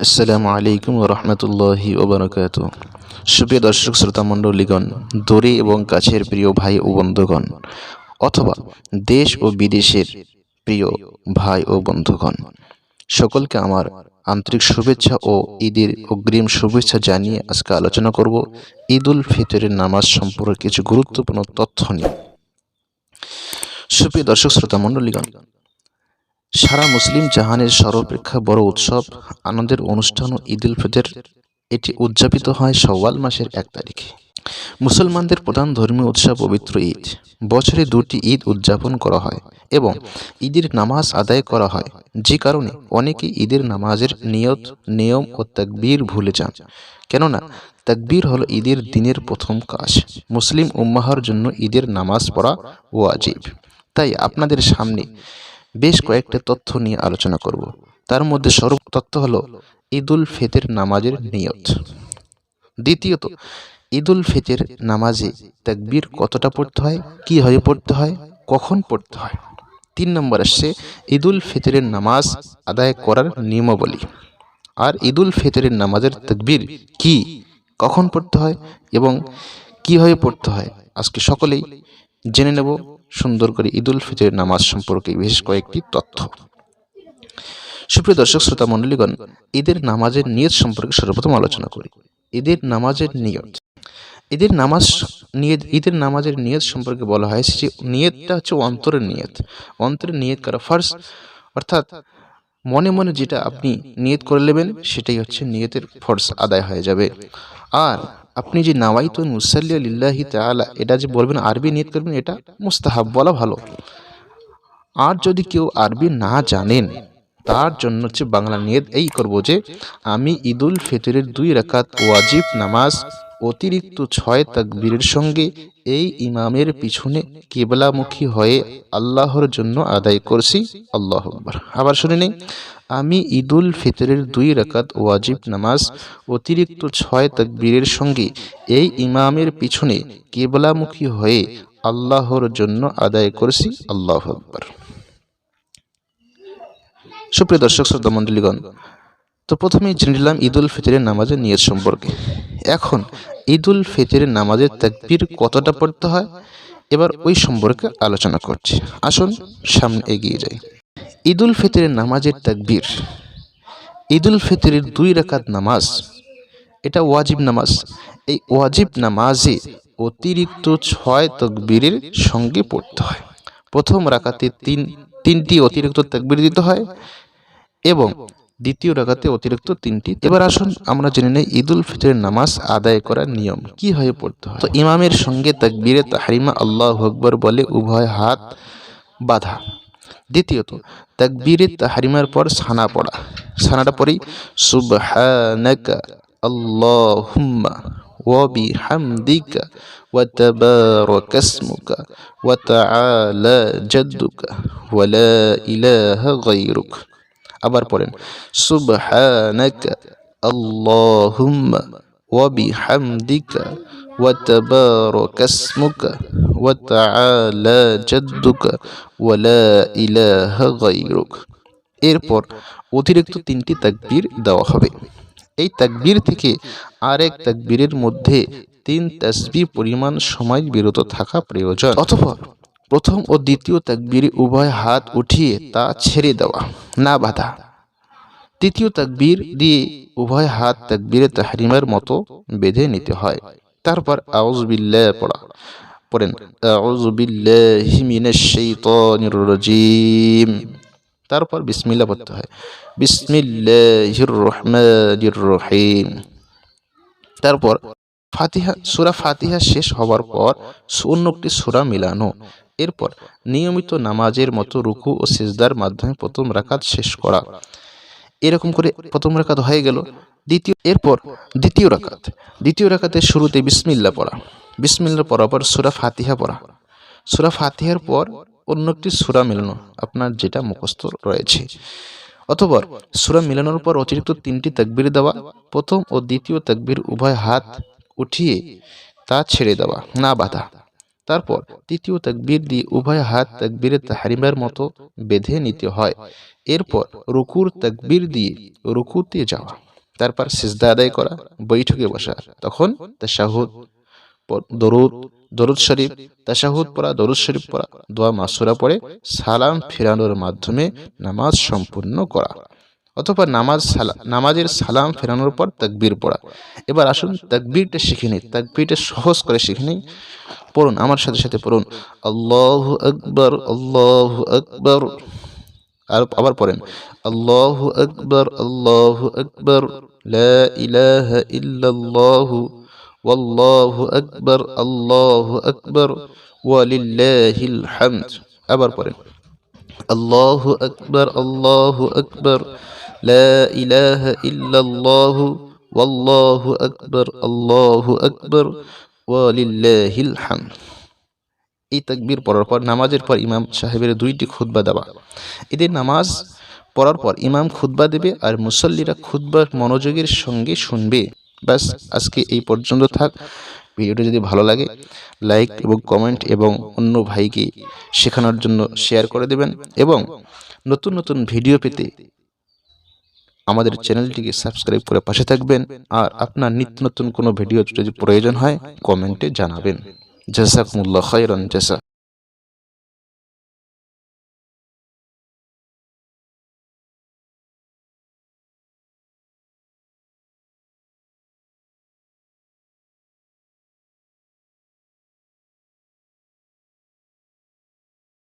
আসসালামু আলাইকুম রহমতুল্লাহি ওবরাকাতু। সুপ্রিয় দর্শক শ্রোতা মণ্ডলীগণ, দূরে এবং কাছের প্রিয় ভাই ও বন্ধুগণ, অথবা দেশ ও বিদেশের প্রিয় ভাই ও বন্ধুগণ, সকলকে আমার আন্তরিক শুভেচ্ছা ও ঈদের অগ্রিম শুভেচ্ছা জানিয়ে আজকে আলোচনা করব ঈদ উল ফিতরের নামাজ সম্পর্কে কিছু গুরুত্বপূর্ণ তথ্য নিয়ে। সুপ্রিয় দর্শক শ্রোতা মণ্ডলীগণ, সারা মুসলিম জাহানের সর্বাপেক্ষা বড় উৎসব, আনন্দের অনুষ্ঠান ও ঈদ উল ফিতর এটি উদযাপিত হয় শাওয়াল মাসের 1 তারিখে। মুসলমানদের প্রধান ধর্মীয় উৎসব পবিত্র ঈদ। বছরে 2টি ঈদ উদযাপন করা হয় এবং ঈদের নামাজ আদায় করা হয়, যে কারণে অনেকেই ঈদের নামাজের নিয়ত, নিয়ম ও তাকবীর ভুলে যান। কেননা তাকবীর হলো ঈদের দিনের প্রথম কাজ। মুসলিম উম্মাহর জন্য ঈদের নামাজ পড়া ওয়াজিব। তাই আপনাদের সামনে বেশ কয়েকটা তথ্য নিয়ে আলোচনা করব। তার মধ্যে সর্ব তথ্য হলো ঈদ উল ফিতর নামাজের নিয়ত। দ্বিতীয়ত, ঈদ উল ফিতর নামাজে তাকবীর কতটা পড়তে হয়, কিভাবে পড়তে হয়, কখন পড়তে হয়। 3 নম্বর আসছে ঈদ উল ফিতরের নামাজ আদায় করার নিয়মাবলী। আর ঈদ উল ফিতরের নামাজের তাকবীর কি, কখন পড়তে হয় এবং কিভাবে পড়তে হয়, আজকে সকলেই জেনে নেব সুন্দর করে ঈদ উল ফিতরের নামাজ সম্পর্কে বিশেষ কয়েকটি তথ্য। সুপ্রিয় দর্শক শ্রোতা মণ্ডলীগণ, ঈদের নামাজের নিয়ত সম্পর্কে সর্বপ্রথম আলোচনা করি। ঈদের নামাজের নিয়ত। ঈদের নামাজের নিয়ত সম্পর্কে বলা হয় যে নিয়তটা হচ্ছে অন্তরের নিয়ত। অন্তরের নিয়ত করা ফার্স্ট, অর্থাৎ মনে মনে যেটা আপনি নিয়ত করে নেবেন সেটাই হচ্ছে নিয়তের ফরজ আদায় হয়ে যাবে। আর আপনি যে নাওয়াইতুন মুসাল্লি লিল্লাহি তাআলা এটা যে বলবেন, আরবি নিয়ত করবেন, এটা মুস্তাহাব বলা ভালো। আর যদি কেউ আরবি না জানেন, তার জন্য হচ্ছে বাংলা নিয়ত এই করব যে আমি ঈদ উল ফিতরের 2 রাকাত ওয়াজিব নামাজ অতিরিক্ত 6 তাকবীরের সঙ্গে এই ইমামের পিছনে কিবলামুখী হয়ে আল্লাহর জন্য আদায় করছি। আল্লাহু আকবার। আবার শুনে নেই, আমি ঈদ উল ফিতরের 2 রাকাত ওয়াজিব নামাজ অতিরিক্ত 6 তাকবীরের সঙ্গে এই ইমামের পিছনে কিবলামুখী হয়ে আল্লাহর জন্য আদায় করছি। আল্লাহু আকবার। সুপ্রিয় দর্শক শ্রোতা মণ্ডলীগণ, তো প্রথমেই জেনে নিলাম ঈদ উল ফিতরের নামাজের নিয়ত সম্পর্কে। এখন ঈদ উল ফিতরের নামাজের তাকবীর কতটা পড়তে হয় এবার ওই সম্পর্কে আলোচনা করছি। আসুন সামনে এগিয়ে যাই। ঈদ উল ফিতরের নামাজের তাকবীর। ঈদ উল ফিতরের 2 রাকাত নামাজ, এটা ওয়াজিব নামাজ। এই ওয়াজিব নামাজে অতিরিক্ত 6 তাকবীরের সঙ্গে পড়তে হয়। প্রথম রাকাতে তিনটি অতিরিক্ত তাকবীর দিতে হয় এবং দ্বিতীয় রাকাতে অতিরিক্ত 3টি। এবার আসুন আমরা জেনে নেই ঈদ উল ফিতরের নামাজ আদায় করার নিয়ম কিভাবে পড়তে হয়। তো ইমামের সঙ্গে তাকবীরে তাহরিমা আল্লাহু আকবার বলে উভয় হাত বাঁধা। দ্বিতীয়ত, তাকবীরে তাহরিমার পর সানা পড়া। সানাটা পরেই সুবহানাকা আল্লাহুম্মা ওয়া বিহামদিকা ওয়া তাবারাকা ইসমুকা ওয়া তাআলা জাদ্দুকা ওয়া লা ইলাহা গায়রুক। আবার পড়েন সুবহানাকা আল্লাহুম্মা ওয়া বিহামদিকা ওয়া তাবারাকা ইসমুকা ওয়া তাআলা জাদ্দুকা ওয়া লা ইলাহা গায়রুক। এরপর অতিরিক্ত 3টি তাকবীর দেওয়া হবে। এই তাকবীর থেকে আরেক তাকবীরের মধ্যে 3 তাসবিহ পরিমাণ সময় বিরত থাকা প্রয়োজন। অথবা প্রথম ও দ্বিতীয় তাকবীরে উভয় হাত উঠিয়ে তা ছেড়ে দেওয়া, না বাঁধা। তৃতীয় তাকবীর দিয়ে উভয় হাত তাকবীরে তাহরিমার মতো বেঁধে নিতে হয়। তারপর আউযু বিল্লাহ পড়েন আউযু বিল্লাহি মিনাশ শাইতানির রাজীম। তারপর বিসমিল্লাহ পড়তে হয়, বিসমিল্লাহির রহমানির রহিম। তারপর সূরা ফাতিহা শেষ হওয়ার পর অন্য একটি সূরা মিলানো। এরপর নিয়মিত নামাজের মতো রুকু ও সিজদার মাধ্যমে প্রথম রাকাত শেষ করা। এরকম করে প্রথম রাকাত হয়ে গেল। দ্বিতীয় রাকাতের শুরুতে বিসমিল্লাহ পড়া। বিসমিল্লাহ পড়ার পর সূরা ফাতিহা পড়া। সূরা ফাতিহার পর অন্য একটি সূরা মেলানো, আপনার যেটা মুখস্থ রয়েছে। অথবা সূরা মিলানোর পর অতিরিক্ত 3টি তাকবীর দেওয়া। প্রথম ও দ্বিতীয় তাকবীর উভয় হাত উঠিয়ে তা ছেড়ে দেওয়া, না বাঁধা। তারপর তৃতীয় তাকবীর দিয়ে উভয় হাত তাকবীরে তাহরিমার মতো বেঁধে নিতে হয়। এরপর রুকুর তাকবীর দিয়ে রুকুতে যাওয়া। তারপর সিজদা আদায় করা, বৈঠকে বসা, তখন তাশাহুদ, দরুদ, দরুদ শরীফ, তাশাহুদ পড়া, দরুদ শরীফ পড়া, দোয়া মাসুরা পড়ে সালাম ফেরানোর মাধ্যমে নামাজ সম্পূর্ণ করা। অথবা নামাজের সালাম ফেরানোর পর তাকবীর পড়া। এবার আসুন তাকবীরটা শিখে নিই, তাকবীরটা সহজ করে শিখে নিই। পড়ুন, আমার সাথে সাথে পড়ুন, আল্লাহু আকবার, আল্লাহু আকবার। আর আবার পড়েন, আল্লাহু আকবার, আল্লাহু আকবার, লা ইলাহা ইল্লাল্লাহু, ওয়াল্লাহু আকবার, আল্লাহু আকবার, ওয়ালিল্লাহিল হামদ। আবার পড়েন, আল্লাহু আকবার, আল্লাহু আকবার, লা ইলাহা ইল্লাল্লাহু, ওয়াল্লাহু আকবার, আল্লাহু আকবার, ওয়ালিল্লাহিল হামদ। এই তাকবীর পড়ার পর নামাজের পর ইমাম সাহেবের 2টি খুতবা দেওয়া। এদের নামাজ পড়ার পর ইমাম খুতবা দেবে আর মুসল্লিরা খুতবা মনোযোগের সঙ্গে শুনবে। ব্যাস, আজকে এই পর্যন্ত থাক। ভিডিওটি যদি ভালো লাগে লাইক এবং কমেন্ট এবং অন্য ভাইকে শেখানোর জন্য শেয়ার করে দেবেন, এবং নতুন নতুন ভিডিও পেতে আমাদের চ্যানেলটিকে সাবস্ক্রাইব করে পাশে থাকবেন। আর আপনার নিত্য নতুন কোনো ভিডিও যদি প্রয়োজন হয় কমেন্টে জানাবেন। জাযাকুমুল্লাহ খাইরান জাযা।